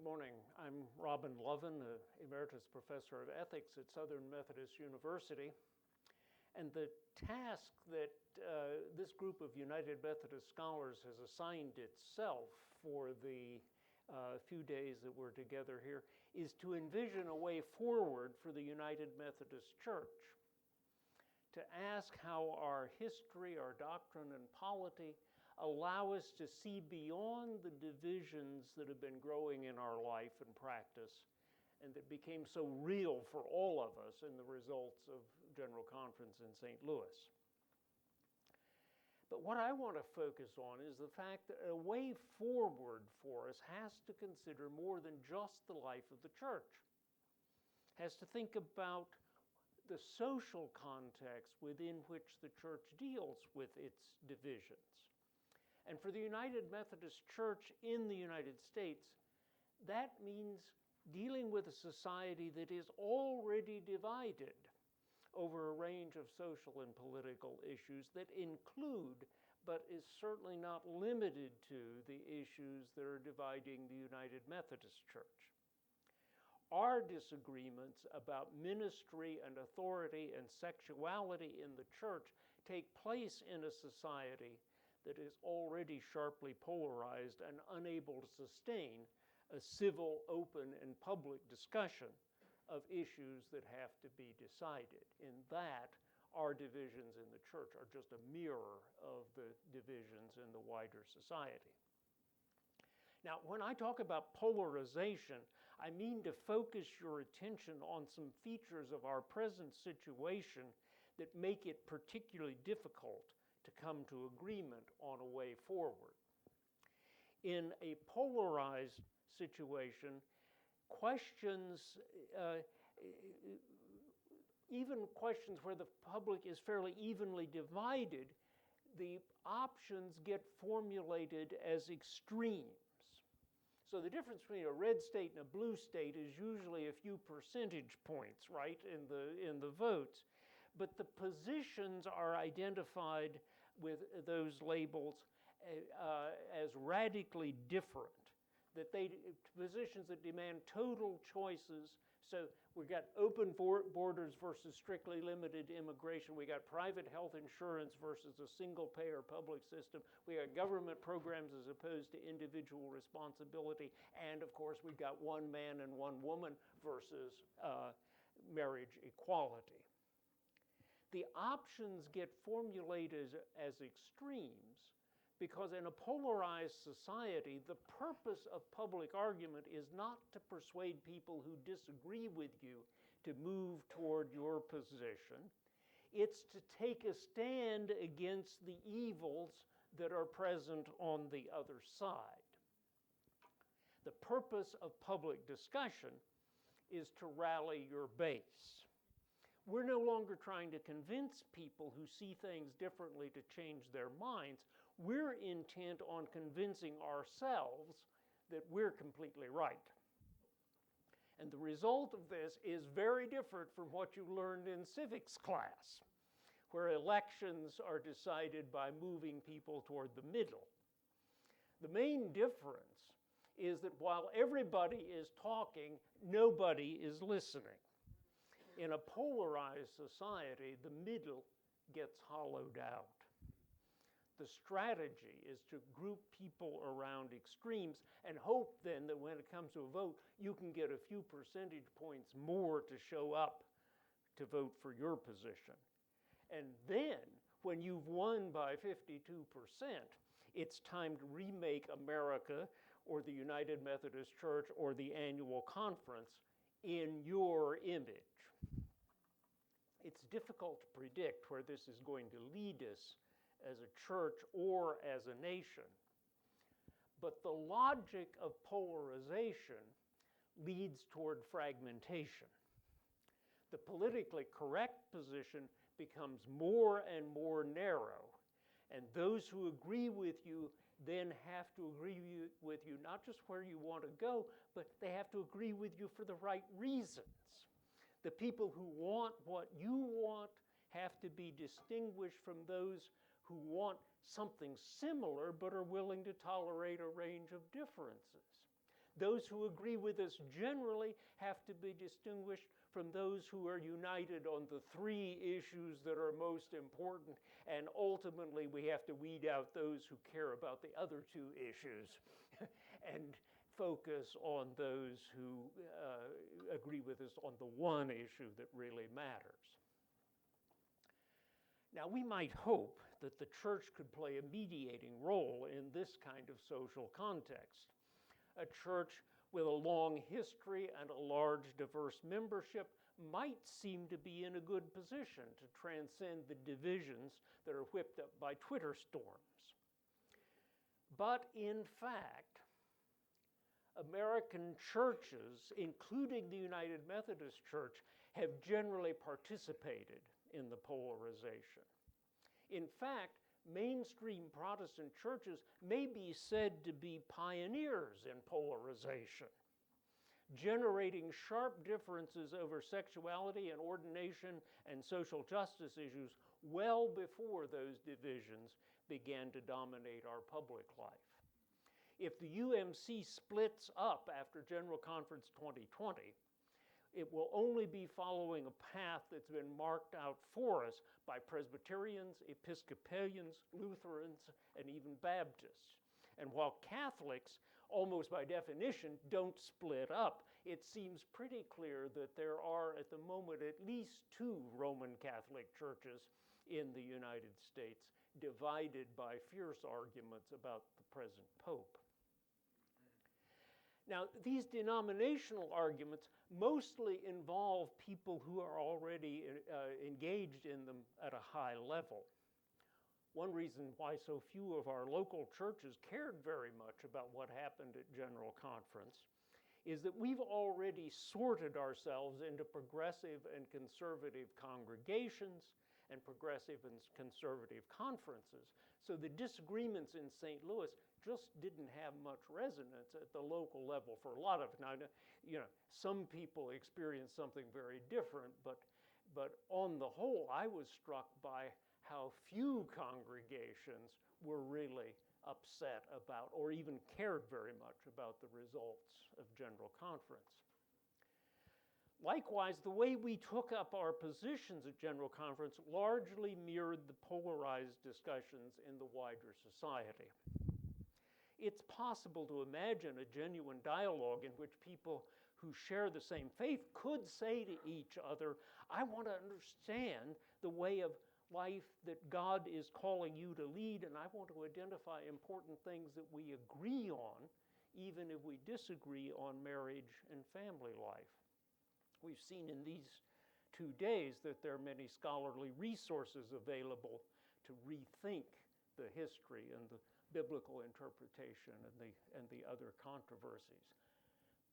Good morning. I'm Lovin, Emeritus Professor of Ethics at Southern Methodist University. And the task that this group of United Methodist scholars has assigned itself for the few days that we're together here is to envision a way forward for the United Methodist Church, to ask how our history, our doctrine, and polity allow us to see beyond the divisions that have been growing in our life and practice and that became so real for all of us in the results of General Conference in St. Louis. But what I want to focus on is the fact that a way forward for us has to consider more than just the life of the church, has to think about the social context within which the church deals with its divisions. And for the United Methodist Church in the United States, that means dealing with a society that is already divided over a range of social and political issues that include, but is certainly not limited to, the issues that are dividing the United Methodist Church. Our disagreements about ministry and authority and sexuality in the church take place in a society that is already sharply polarized and unable to sustain a civil, open, and public discussion of issues that have to be decided. In that, our divisions in the church are just a mirror of the divisions in the wider society. Now, when I talk about polarization, I mean to focus your attention on some features of our present situation that make it particularly difficult to come to agreement on a way forward. In a polarized situation, questions, even questions where the public is fairly evenly divided, the options get formulated as extremes. So the difference between a red state and a blue state is usually a few percentage points, right, in the votes. But the positions are identified with those labels as radically different, that positions that demand total choices. So we've got open borders versus strictly limited immigration. We got private health insurance versus a single payer public system. We got government programs as opposed to individual responsibility. And of course, we've got one man and one woman versus marriage equality. The options get formulated as extremes because in a polarized society, the purpose of public argument is not to persuade people who disagree with you to move toward your position. It's to take a stand against the evils that are present on the other side. The purpose of public discussion is to rally your base. We're no longer trying to convince people who see things differently to change their minds. We're intent on convincing ourselves that we're completely right. And the result of this is very different from what you learned in civics class, where elections are decided by moving people toward the middle. The main difference is that while everybody is talking, nobody is listening. In a polarized society, the middle gets hollowed out. The strategy is to group people around extremes and hope then that when it comes to a vote, you can get a few percentage points more to show up to vote for your position. And then, when you've won by 52%, it's time to remake America or the United Methodist Church or the annual conference in your image. It's difficult to predict where this is going to lead us as a church or as a nation. But the logic of polarization leads toward fragmentation. The politically correct position becomes more and more narrow, and those who agree with you then have to agree with you not just where you want to go, but they have to agree with you for the right reasons. The people who want what you want have to be distinguished from those who want something similar but are willing to tolerate a range of differences. Those who agree with us generally have to be distinguished from those who are united on the three issues that are most important, and ultimately we have to weed out those who care about the other two issues and focus on those who agree with us on the one issue that really matters. Now, we might hope that the church could play a mediating role in this kind of social context. A church with a long history and a large, diverse membership might seem to be in a good position to transcend the divisions that are whipped up by Twitter storms. But in fact, American churches, including the United Methodist Church, have generally participated in the polarization. In fact, mainstream Protestant churches may be said to be pioneers in polarization, generating sharp differences over sexuality and ordination and social justice issues well before those divisions began to dominate our public life. If the UMC splits up after General Conference 2020, it will only be following a path that's been marked out for us by Presbyterians, Episcopalians, Lutherans, and even Baptists. And while Catholics, almost by definition, don't split up, it seems pretty clear that there are, at the moment, at least two Roman Catholic churches in the United States, divided by fierce arguments about the present Pope. Now, these denominational arguments mostly involve people who are already engaged in them at a high level. One reason why so few of our local churches cared very much about what happened at General Conference is that we've already sorted ourselves into progressive and conservative congregations and progressive and conservative conferences. So the disagreements in St. Louis just didn't have much resonance at the local level for a lot of it. Now, some people experience something very different, but on the whole, I was struck by how few congregations were really upset about or even cared very much about the results of General Conference. Likewise, the way we took up our positions at General Conference largely mirrored the polarized discussions in the wider society. It's possible to imagine a genuine dialogue in which people who share the same faith could say to each other, I want to understand the way of life that God is calling you to lead, and I want to identify important things that we agree on, even if we disagree on marriage and family life. We've seen in these 2 days that there are many scholarly resources available to rethink the history and the biblical interpretation and the other controversies.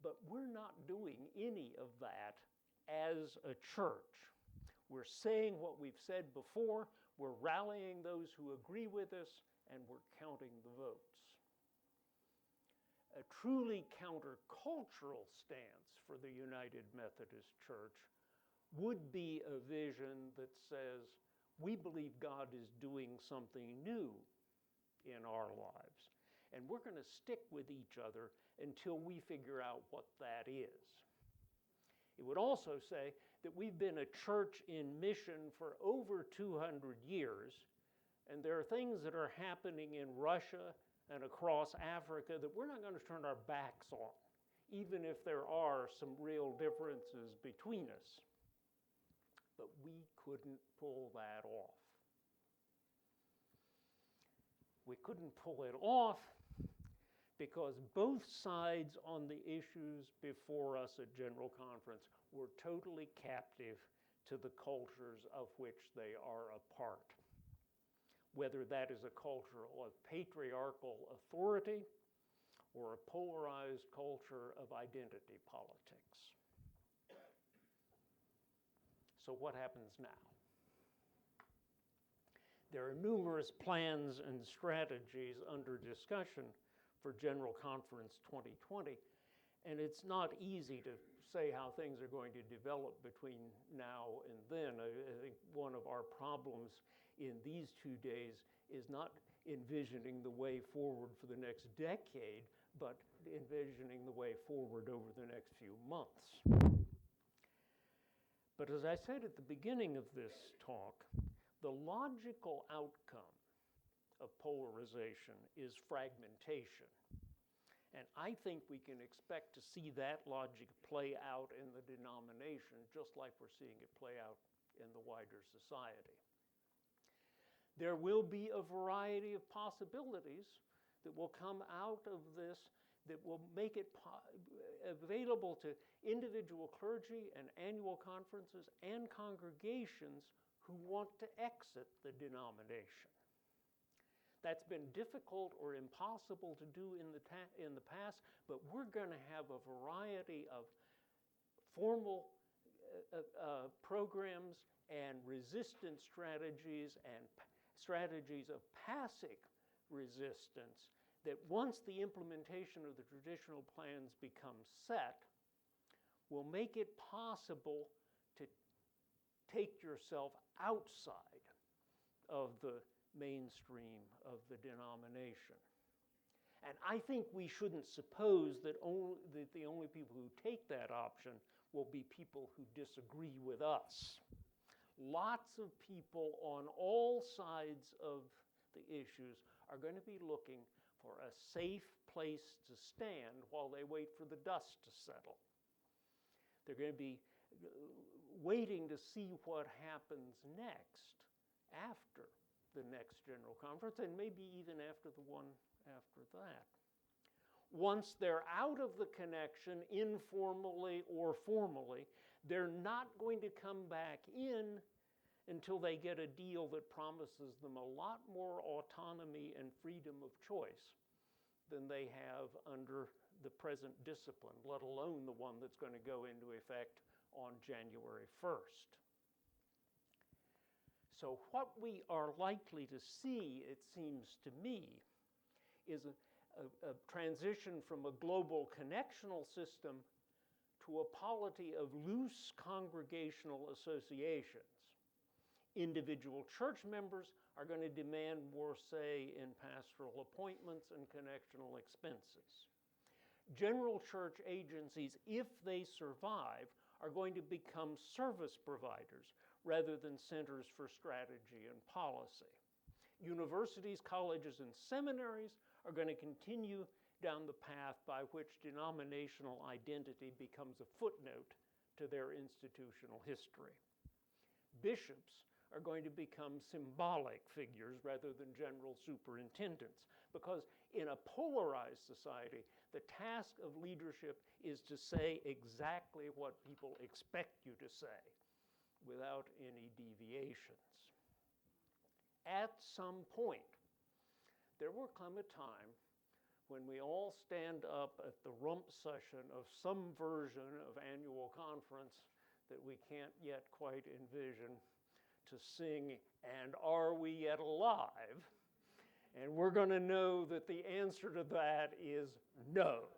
But we're not doing any of that as a church. We're saying what we've said before, we're rallying those who agree with us, and we're counting the votes. A truly countercultural stance for the United Methodist Church would be a vision that says, we believe God is doing something new in our lives, and we're going to stick with each other until we figure out what that is. It would also say that we've been a church in mission for over 200 years, and there are things that are happening in Russia and across Africa that we're not going to turn our backs on, even if there are some real differences between us. But we couldn't pull that off. We couldn't pull it off because both sides on the issues before us at General Conference were totally captive to the cultures of which they are a part. Whether that is a culture of patriarchal authority or a polarized culture of identity politics. So what happens now? There are numerous plans and strategies under discussion for General Conference 2020, and it's not easy to say how things are going to develop between now and then. I think one of our problems in these 2 days is not envisioning the way forward for the next decade, but envisioning the way forward over the next few months. But as I said at the beginning of this talk, the logical outcome of polarization is fragmentation. And I think we can expect to see that logic play out in the denomination, just like we're seeing it play out in the wider society. There will be a variety of possibilities that will come out of this that will make it available to individual clergy and annual conferences and congregations who want to exit the denomination. That's been difficult or impossible to do in the past, but we're going to have a variety of formal programs and resistance strategies and strategies of passive resistance that once the implementation of the traditional plans becomes set, will make it possible to take yourself outside of the mainstream of the denomination. And I think we shouldn't suppose that the only people who take that option will be people who disagree with us. Lots of people on all sides of the issues are going to be looking for a safe place to stand while they wait for the dust to settle. They're going to be waiting to see what happens next after the next General Conference, and maybe even after the one after that. Once they're out of the connection, informally or formally, they're not going to come back in until they get a deal that promises them a lot more autonomy and freedom of choice than they have under the present discipline, let alone the one that's going to go into effect on January 1st. So what we are likely to see, it seems to me, is a transition from a global connectional system to a polity of loose congregational associations. Individual church members are going to demand more say in pastoral appointments and connectional expenses. General church agencies, if they survive, are going to become service providers rather than centers for strategy and policy. Universities, colleges, and seminaries are going to continue down the path by which denominational identity becomes a footnote to their institutional history. Bishops are going to become symbolic figures rather than general superintendents, because in a polarized society, the task of leadership is to say exactly what people expect you to say without any deviations. At some point, there will come a time when we all stand up at the rump session of some version of annual conference that we can't yet quite envision to sing, "And are we yet alive?" And we're going to know that the answer to that is no.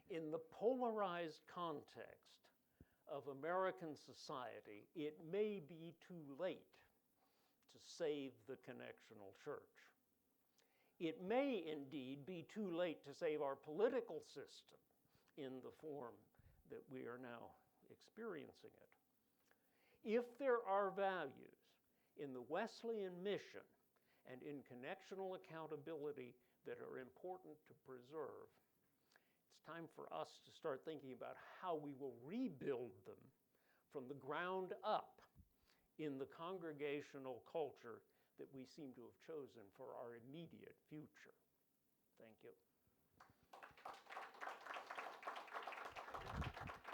In the polarized context of American society, it may be too late to save the connectional church. It may indeed be too late to save our political system in the form that we are now experiencing it. If there are values in the Wesleyan mission and in connectional accountability that are important to preserve, it's time for us to start thinking about how we will rebuild them from the ground up in the congregational culture that we seem to have chosen for our immediate future. Thank you.